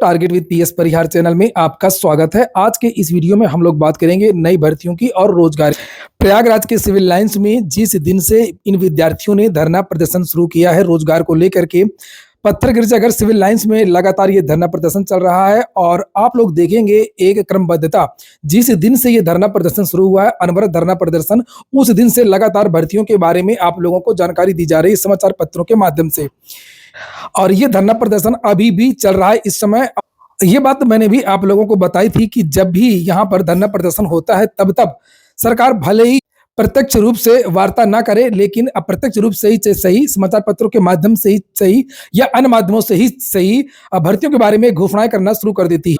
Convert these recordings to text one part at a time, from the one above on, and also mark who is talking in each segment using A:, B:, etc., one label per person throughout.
A: Target with PS Parihar channel में आपका स्वागत है। आज के इस वीडियो में हम लोग बात करेंगे नई भर्तियों की और रोजगार। प्रयागराज के सिविल लाइंस में जिस दिन से इन विद्यार्थियों ने धरना प्रदर्शन शुरू किया है रोजगार को लेकर के, पत्थर गिरजाघर सिविल लाइंस में लगातार ये धरना प्रदर्शन चल रहा है और आप लोग देखेंगे एक क्रमबद्धता। जिस दिन से ये धरना प्रदर्शन शुरू हुआ है, अनवरत धरना प्रदर्शन, उस दिन से लगातार भर्तियों के बारे में आप लोगों को जानकारी दी जा रही है समाचार पत्रों के माध्यम से। और ये धरना प्रदर्शन अभी भी चल रहा है इस समय। ये बात मैंने भी आप लोगों को बताई थी कि जब भी यहाँ पर धरना प्रदर्शन होता है तब सरकार भले ही प्रत्यक्ष रूप से वार्ता ना करे, लेकिन अप्रत्यक्ष रूप से ही सही, समाचार पत्रों के माध्यम से ही सही या अन्य माध्यमों से ही सही भर्तियों के बारे में घोषणाएं करना शुरू कर देती है।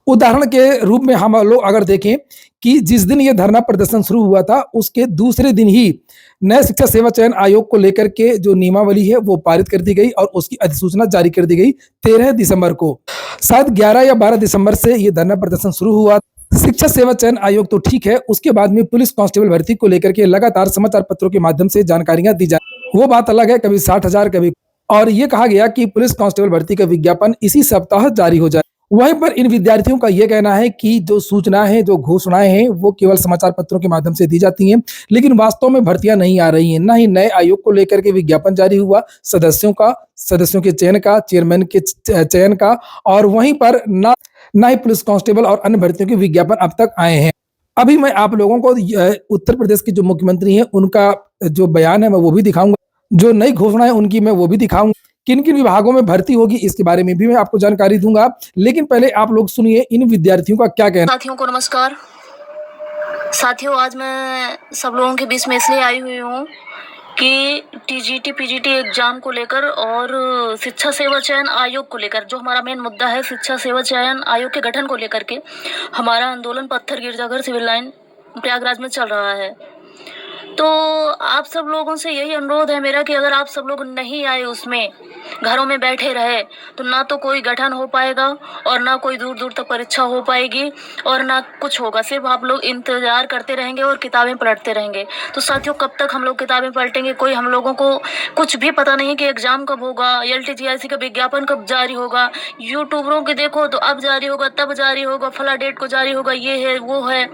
A: उदाहरण के रूप में हम लोग अगर देखें कि जिस दिन ये धरना प्रदर्शन शुरू हुआ था उसके दूसरे दिन ही नए शिक्षा सेवा चयन आयोग को लेकर के जो नियमावली है वो पारित कर दी गई और उसकी अधिसूचना जारी कर दी गई 13 दिसंबर को। शायद 11 या 12 दिसंबर से ये धरना प्रदर्शन शुरू हुआ। शिक्षा सेवा चयन आयोग तो ठीक है, उसके बाद में पुलिस कांस्टेबल भर्ती को लेकर के लगातार समाचार पत्रों के माध्यम से जानकारियां दी जाए। वो बात अलग है, कभी 60,000 कभी, और ये कहा गया कि पुलिस कांस्टेबल भर्ती का विज्ञापन इसी सप्ताह जारी हो जाए। वहीं पर इन विद्यार्थियों का यह कहना है कि जो सूचना है, जो घोषणाएं हैं, वो केवल समाचार पत्रों के माध्यम से दी जाती हैं, लेकिन वास्तव में भर्तियां नहीं आ रही हैं। ना ही नए आयोग को लेकर के विज्ञापन जारी हुआ, सदस्यों के चयन का, चेयरमैन के चयन का, और वहीं पर ना ही पुलिस कांस्टेबल और अन्य भर्तियों के विज्ञापन अब तक आए हैं। अभी मैं आप लोगों को उत्तर प्रदेश के जो मुख्यमंत्री हैं उनका जो बयान है मैं वो भी दिखाऊंगा, जो नई घोषणा है उनकी मैं वो भी दिखाऊंगा, किन किन विभागों में भर्ती होगी इसके बारे में भी मैं आपको जानकारी दूंगा। लेकिन पहले आप लोग सुनिए इन विद्यार्थियों का क्या कहना।
B: साथियों को नमस्कार। साथियों, आज मैं सब लोगों के बीच में इसलिए आई हुई हूँ कि टीजीटी पीजीटी एग्जाम को लेकर और शिक्षा सेवा चयन आयोग को लेकर, जो हमारा मेन मुद्दा है शिक्षा सेवा चयन आयोग के गठन को लेकर के, हमारा आंदोलन पत्थर गिरजाघर सिविल लाइन प्रयागराज में चल रहा है। तो आप सब लोगों से यही अनुरोध है मेरा कि अगर आप सब लोग नहीं आए, उसमें घरों में बैठे रहे, तो ना तो कोई गठन हो पाएगा और ना कोई दूर दूर तक परीक्षा हो पाएगी और ना कुछ होगा। सिर्फ आप लोग इंतजार करते रहेंगे और किताबें पलटते रहेंगे। तो साथियों, कब तक हम लोग किताबें पलटेंगे? कोई हम लोगों को कुछ भी पता नहीं कि एग्जाम कब होगा, LTGIC का विज्ञापन कब जारी होगा। यूट्यूबरों के देखो तो अब जारी होगा, तब जारी होगा, फला डेट को जारी होगा, ये है वो है।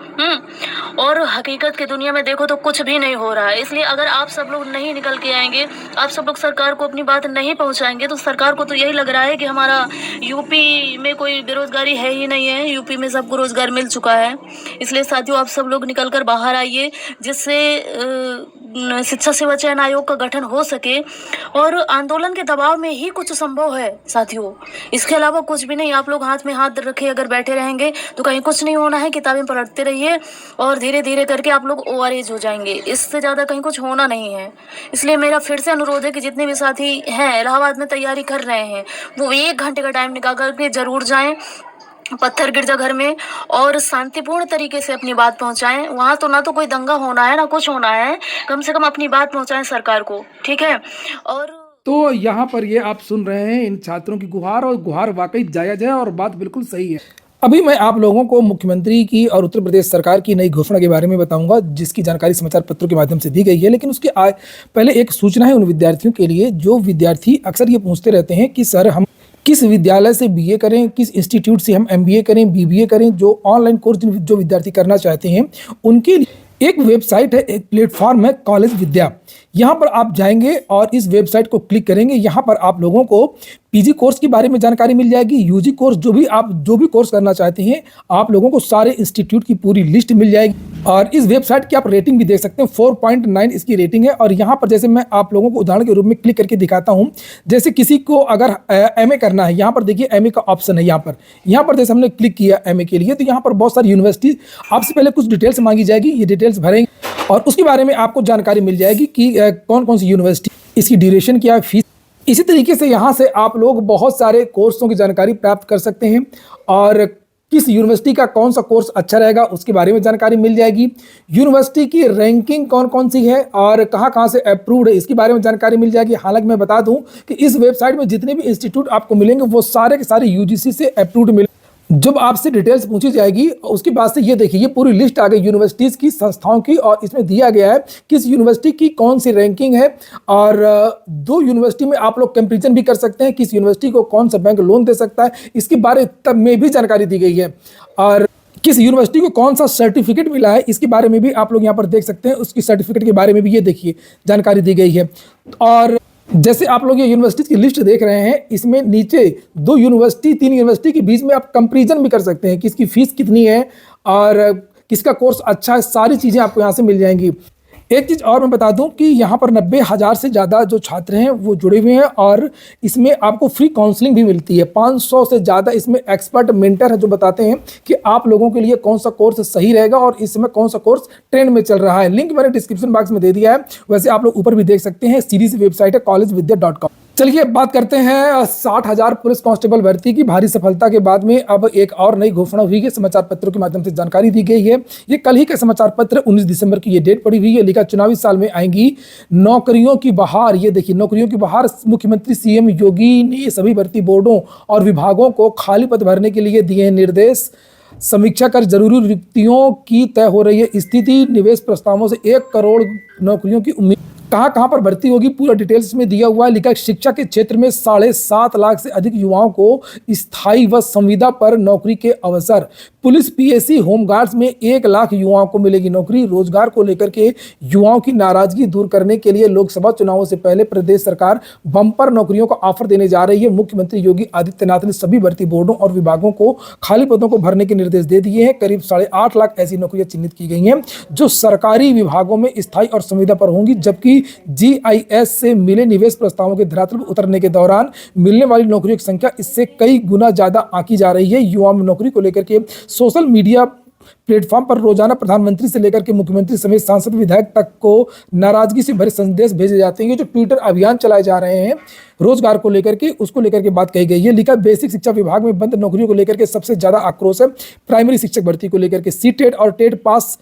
B: और हकीकत की दुनिया में देखो तो कुछ भी नहीं हो रहा है। इसलिए अगर आप सब लोग नहीं निकल के आएंगे, आप सब लोग सरकार को अपनी बात नहीं पहुंचाएंगे, तो सरकार को तो यही लग रहा है कि हमारा यूपी में कोई बेरोजगारी है ही नहीं है, यूपी में सबको रोजगार मिल चुका है। इसलिए साथियों, आप सब लोग निकल कर बाहर आइए, जिससे शिक्षा सेवा चयन आयोग का गठन हो सके। और आंदोलन के दबाव में ही कुछ संभव है साथियों, इसके अलावा कुछ भी नहीं। आप लोग हाथ में हाथ रखे अगर बैठे रहेंगे तो कहीं कुछ नहीं होना है। किताबें पलटते रहिए और धीरे धीरे करके आप लोग ओवरएज हो जाएंगे। इससे ज़्यादा कहीं कुछ होना नहीं है। इसलिए मेरा फिर से अनुरोध है कि जितने भी साथी हैं, इलाहाबाद में तैयारी कर रहे हैं, वो 1 घंटे का टाइम निकाल करके जरूर जाएं पत्थर गिरजाघर में और शांतिपूर्ण तरीके से अपनी बात पहुंचाएं। वहाँ तो ना तो कोई दंगा होना है ना कुछ होना है, कम से कम अपनी बात पहुंचाएं सरकार को, ठीक है। और
A: तो यहाँ पर ये आप सुन रहे हैं इन छात्रों की गुहार, और गुहार वाकई जायज है और बात बिल्कुल सही है। अभी मैं आप लोगों को मुख्यमंत्री की और उत्तर प्रदेश सरकार की नई घोषणा के बारे में बताऊंगा, जिसकी जानकारी समाचार पत्रों के माध्यम से दी गई है। लेकिन उसके पहले एक सूचना है उन विद्यार्थियों के लिए जो विद्यार्थी अक्सर ये पूछते रहते हैं कि सर हम किस विद्यालय से BA करें, किस इंस्टीट्यूट से हम MBA करें, BBA करें। जो ऑनलाइन कोर्स जो विद्यार्थी करना चाहते हैं उनके लिए एक वेबसाइट है, एक प्लेटफॉर्म है कॉलेज विद्या। यहाँ पर आप जाएंगे और इस वेबसाइट को क्लिक करेंगे। यहाँ पर आप लोगों को PG कोर्स के बारे में जानकारी मिल जाएगी, UG कोर्स, जो भी कोर्स करना चाहते हैं आप लोगों को सारे इंस्टीट्यूट की पूरी लिस्ट मिल जाएगी। और इस वेबसाइट की आप रेटिंग भी देख सकते हैं, 4.9 इसकी रेटिंग है। और यहाँ पर जैसे मैं आप लोगों को उदाहरण के रूप में क्लिक करके दिखाता हूँ, जैसे किसी को अगर MA करना है, यहाँ पर देखिए MA का ऑप्शन है। यहाँ पर जैसे हमने क्लिक किया MA के लिए, तो यहाँ पर बहुत सारी यूनिवर्सिटी, आपसे पहले कुछ डिटेल्स मांगी जाएगी, ये डिटेल्स भरेंगे और उसके बारे में आपको जानकारी मिल जाएगी कि कौन कौन सी यूनिवर्सिटी, इसकी ड्यूरेशन क्या है, फीस। इसी तरीके से यहाँ से आप लोग बहुत सारे कोर्सों की जानकारी प्राप्त कर सकते हैं और किस यूनिवर्सिटी का कौन सा कोर्स अच्छा रहेगा उसके बारे में जानकारी मिल जाएगी। यूनिवर्सिटी की रैंकिंग कौन कौन सी है और कहाँ से अप्रूव्ड है इसके बारे में जानकारी मिल जाएगी। हालांकि मैं बता दूं कि इस वेबसाइट में जितने भी इंस्टीट्यूट आपको मिलेंगे वो सारे के सारे UGC से अप्रूव्ड मिलेंगे। जब आपसे डिटेल्स पूछी जाएगी उसके बाद से ये देखिए, ये पूरी लिस्ट आ गई यूनिवर्सिटीज़ की, संस्थाओं की, और इसमें दिया गया है किस यूनिवर्सिटी की कौन सी रैंकिंग है। और दो यूनिवर्सिटी में आप लोग कंपेरिजन भी कर सकते हैं, किस यूनिवर्सिटी को कौन सा बैंक लोन दे सकता है, इसके बारे तब में भी जानकारी दी गई है। और किस यूनिवर्सिटी को कौन सा सर्टिफिकेट मिला है इसके बारे में भी आप लोग यहाँ पर देख सकते हैं, उसकी सर्टिफिकेट के बारे में भी ये देखिए जानकारी दी गई है। और जैसे आप लोग ये यूनिवर्सिटीज की लिस्ट देख रहे हैं, इसमें नीचे दो यूनिवर्सिटी, तीन यूनिवर्सिटी के बीच में आप कंपैरिजन भी कर सकते हैं, किसकी फीस कितनी है और किसका कोर्स अच्छा है, सारी चीज़ें आपको यहाँ से मिल जाएंगी। एक चीज़ और मैं बता दूं कि यहाँ पर 90,000 से ज़्यादा जो छात्र हैं वो जुड़े हुए हैं, और इसमें आपको फ्री काउंसलिंग भी मिलती है। 500 से ज़्यादा इसमें एक्सपर्ट मेंटर है जो बताते हैं कि आप लोगों के लिए कौन सा कोर्स सही रहेगा और इस समय कौन सा कोर्स ट्रेंड में चल रहा है। लिंक मैंने डिस्क्रिप्शन बॉक्स में दे दिया है, वैसे आप लोग ऊपर भी देख सकते हैं। सीधी सी वेबसाइट है collegevidya.com। चलिए अब बात करते हैं 60,000 पुलिस कांस्टेबल भर्ती की। भारी सफलता के बाद में अब एक और नई घोषणा हुई है, समाचार पत्रों के माध्यम से जानकारी दी गई है। ये कल ही का समाचार पत्र 19 दिसंबर की ये डेट पड़ी हुई है। लिखा चुनावी साल में आएंगी नौकरियों की बहार। ये देखिए नौकरियों की बहार, मुख्यमंत्री सीएम योगी ने सभी भर्ती बोर्डों और विभागों को खाली पद भरने के लिए दिए निर्देश। समीक्षा कर जरूरी रिक्तियों की तय हो रही है स्थिति। निवेश प्रस्तावों से 1 करोड़ नौकरियों की उम्मीद। कहां कहां पर भर्ती होगी पूरा डिटेल्स में दिया हुआ है। लिखा शिक्षा के क्षेत्र में 7.5 लाख से अधिक युवाओं को स्थायी व संविदा पर नौकरी के अवसर। पुलिस, पीएसी, होमगार्ड्स में 1 लाख युवाओं को मिलेगी नौकरी। रोजगार को लेकर के युवाओं की नाराजगी दूर करने के लिए लोकसभा चुनावों से पहले प्रदेश सरकार बम्पर नौकरियों का ऑफर देने जा रही है। मुख्यमंत्री योगी आदित्यनाथ ने सभी भर्ती बोर्डों और विभागों को खाली पदों को भरने के निर्देश दे दिए हैं। करीब 8.5 लाख ऐसी नौकरियां चिन्हित की गई हैं जो सरकारी विभागों में स्थायी और संविदा पर होंगी, जबकि जीआईएस से मिले निवेश प्रस्तावों के धरातल पर उतरने के दौरान मिलने वाली नौकरियों की संख्या इससे कई गुना ज्यादा आंकी जा रही है। युवाओं में नौकरी को लेकर के सोशल मीडिया प्लेटफॉर्म पर रोजाना प्रधानमंत्री से लेकर के मुख्यमंत्री समेत सांसद, विधायक तक को नाराजगी से भरे संदेश भेजे जाते हैं। ये जो ट्विटर अभियान चलाए जा रहे हैं रोजगार को लेकर के, उसको लेकर के बात कही गई है। लिखा बेसिक शिक्षा विभाग में बंद नौकरियों को लेकर के सबसे ज्यादा आक्रोश है। प्राइमरी शिक्षक भर्ती को लेकर के सीटेट और टेट पास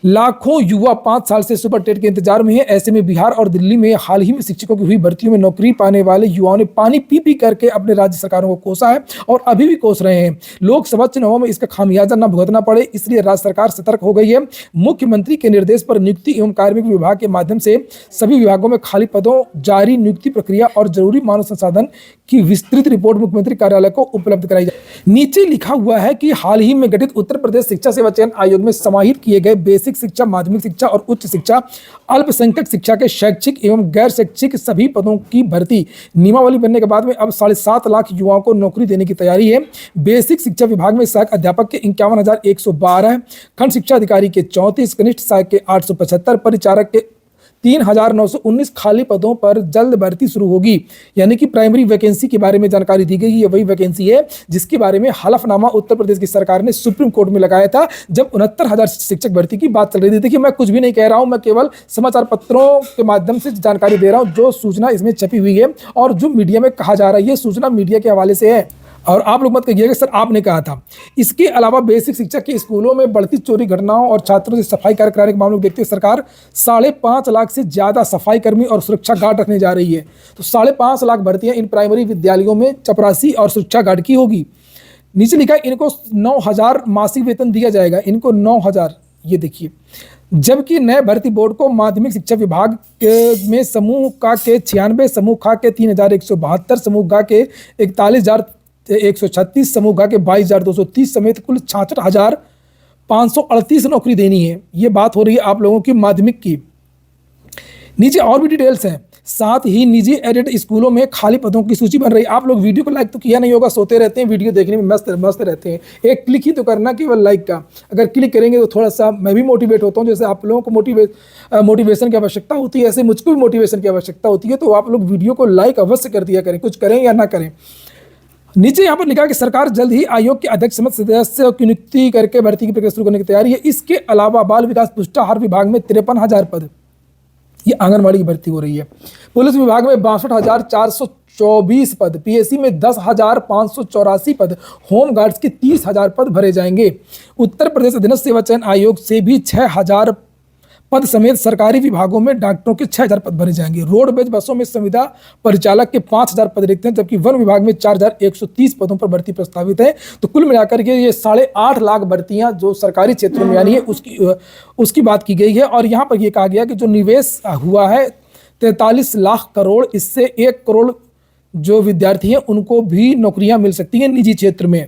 A: लाखों युवा 5 साल से सुपर टेट के इंतजार में है। ऐसे में बिहार और दिल्ली में हाल ही में शिक्षकों की हुई भर्तियों में नौकरी पाने वाले युवाओं ने पानी पी पी करके अपने राज्य सरकारों को कोसा है और अभी भी कोस रहे हैं। लोकसभा चुनावों में इसका खामियाजा न भुगतना पड़े, इसलिए राज्य सरकार सतर्क हो गई है। मुख्यमंत्री के निर्देश पर नियुक्ति एवं कार्मिक विभाग के माध्यम से सभी विभागों में खाली पदों, जारी नियुक्ति प्रक्रिया और जरूरी मानव संसाधन की विस्तृत रिपोर्ट मुख्यमंत्री कार्यालय को उपलब्ध कराई जाए। नीचे लिखा हुआ है कि हाल ही में गठित उत्तर प्रदेश शिक्षा सेवा चयन आयोग में समाहित किए गए बेसिक शिक्षा, माध्यमिक शिक्षा और उच्च शिक्षा, अल्पसंख्यक शिक्षा के शैक्षिक एवं गैर शैक्षिक सभी पदों की भर्ती नियमावली बनने के बाद में अब 7.5 लाख युवाओं को नौकरी देने की तैयारी है। बेसिक शिक्षा विभाग में सहायक अध्यापक के 51,112, खंड शिक्षा अधिकारी के 34, कनिष्ठ सहायक के 875, परिचारक के 3,919 खाली पदों पर जल्द भर्ती शुरू होगी। यानी कि प्राइमरी वैकेंसी के बारे में जानकारी दी गई है। ये वही वैकेंसी है जिसके बारे में हलफनामा उत्तर प्रदेश की सरकार ने सुप्रीम कोर्ट में लगाया था जब 69,000 शिक्षक भर्ती की बात चल रही थी। देखिए मैं कुछ भी नहीं कह रहा हूं, मैं केवल समाचार पत्रों के माध्यम से जानकारी दे रहा हूं। जो सूचना इसमें छपी हुई है और जो मीडिया में कहा जा रहा है, ये सूचना मीडिया के हवाले से है और आप लोग मत कहिएगा सर आपने कहा था। इसके अलावा बेसिक शिक्षा के स्कूलों में बढ़ती चोरी घटनाओं और छात्रों से सफाई कार्य कराने के मामले को देखते हुए सरकार 5.5 लाख से ज्यादा सफाई कर्मी और सुरक्षा गार्ड रखने जा रही है। तो 5.5 लाख भर्तियां इन प्राइमरी विद्यालयों में चपरासी और सुरक्षा गार्ड की होगी। नीचे लिखा है इनको 9,000 मासिक वेतन दिया जाएगा, इनको 9,000। ये देखिए, जबकि नए भर्ती बोर्ड को माध्यमिक शिक्षा विभाग में समूह का के 96, समूह खा के 3,172, समूह गा के 41,136, समूह गा के 22,230 समेत कुल 66,538 नौकरी देनी है। ये बात हो रही है आप लोगों की माध्यमिक की। नीचे और भी डिटेल्स हैं। साथ ही निजी एडेड स्कूलों में खाली पदों की सूची बन रही है। आप लोग वीडियो को लाइक तो किया नहीं होगा, सोते रहते हैं, वीडियो देखने में मस्त रहते हैं। एक क्लिक ही तो करना केवल लाइक का। अगर क्लिक करेंगे तो थोड़ा सा मैं भी मोटिवेट होता हूँ। जैसे आप लोगों को मोटिवेशन की आवश्यकता होती है, ऐसे मुझको भी मोटिवेशन की आवश्यकता होती है। तो आप लोग वीडियो को लाइक अवश्य कर दिया करें, कुछ करें या ना करें। नीचे यहाँ पर लिखा कि सरकार जल्द ही आयोग के अध्यक्ष समेत सदस्य की नियुक्ति करके भर्ती की प्रक्रिया शुरू करने की तैयारी है। इसके अलावा बाल विकास पुष्टाहार विभाग में 53,000 पद, ये आंगनबाड़ी की भर्ती हो रही है। पुलिस विभाग में 62,424 पद, पीएससी में 10,584 पद, होमगार्ड्स के 30,000 पद भरे जाएंगे। उत्तर प्रदेश अधीनस्थ सेवा चयन आयोग से भी पद समेत सरकारी विभागों में डॉक्टरों के 6,000 पद भरे जाएंगे। रोडवेज बसों में संविदा परिचालक के 5,000 पद रिक्त हैं, जबकि वन विभाग में 4,130 पदों पर भर्ती प्रस्तावित है। तो कुल मिलाकर के ये 8.5 लाख भर्तियां जो सरकारी क्षेत्रों में यानी है उसकी बात की गई है। और यहाँ पर यह कहा गया कि जो निवेश हुआ है 43 लाख करोड़, इससे 1 करोड़ जो विद्यार्थी हैं उनको भी नौकरियां मिल सकती हैं निजी क्षेत्र में।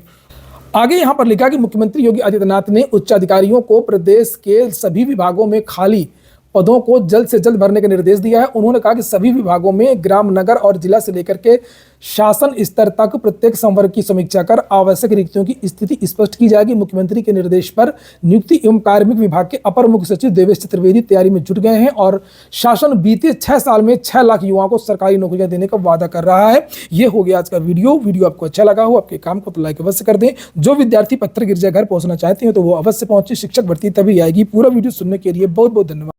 A: आगे यहां पर लिखा कि मुख्यमंत्री योगी आदित्यनाथ ने उच्चाधिकारियों को प्रदेश के सभी विभागों में खाली पदों को जल्द से जल्द भरने का निर्देश दिया है। उन्होंने कहा कि सभी विभागों में ग्राम, नगर और जिला से लेकर के शासन स्तर तक प्रत्येक संवर्ग की समीक्षा कर आवश्यक रिक्तियों की स्थिति स्पष्ट की जाएगी। मुख्यमंत्री के निर्देश पर नियुक्ति एवं कार्मिक विभाग के अपर मुख्य सचिव देवेश चतुर्वेदी तैयारी में जुट गए हैं और शासन बीते 6 साल में 6 लाख युवाओं को सरकारी नौकरियां देने का वादा कर रहा है। यह हो गया आज का वीडियो आपको अच्छा लगा हो, आपके काम को तो लाइक अवश्य कर दें। जो विद्यार्थी पत्थर गिरजाघर पहुंचना चाहते हैं तो वो अवश्य पहुंचे। शिक्षक भर्ती तभी आएगी। पूरा वीडियो सुनने के लिए बहुत बहुत धन्यवाद।